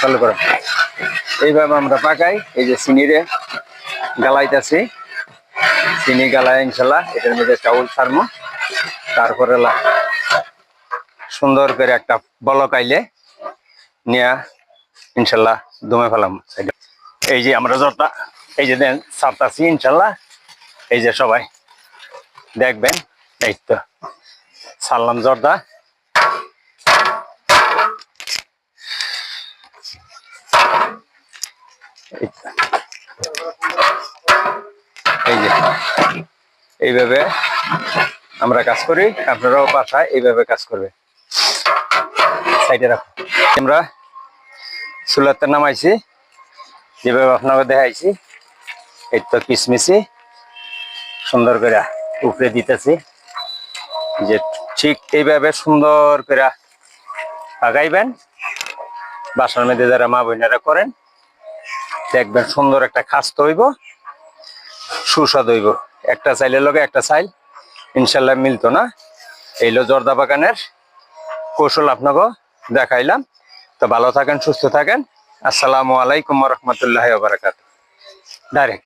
চালু করো। এইভাবে আমরা পাকাই। এই যে চিনিরে গালাইতেছি, চিনি গালায় ইনশাল্লাহ এটার মধ্যে চাউল ছাড়মো, তারপরে সুন্দর করে একটা বলক আইলে নিয়ে ইনশাল্লাহ দমে ফেলাম। এই যে আমরা জর্দা এই যে দেন ছাড়তাছি ইনশাল্লাহ, এই যে সবাই দেখবেন। এই তো ছাড়লাম জর্দা। এই যে এইভাবে আমরা কাজ করি, আপনারাও বাসায় এইভাবে কাজ করবে। সাইডে রাখো। আমরা চুলাতে নামাইছি, যেভাবে আপনাকে দেখাইছি। এই তো কিশমিশি সুন্দর করে উপরে দিতেছি, যে ঠিক এইভাবে সুন্দর করে পাকাইবেন। বাসার মধ্যে যারা মা বোনেরা করেন দেখবেন সুন্দর একটা খাস্ত হইব, সুস্বাদ হইব। একটা চাইলের লগে একটা চাইল ইনশাল্লাহ মিলতো না। এইলো জর্দা বাগানের কৌশল আপনাকে দেখাইলাম। তো ভালো থাকেন, সুস্থ থাকেন। আসসালামু আলাইকুম ওয়া রাহমাতুল্লাহি ওয়া বারাকাতুহু। ডাইরেক্ট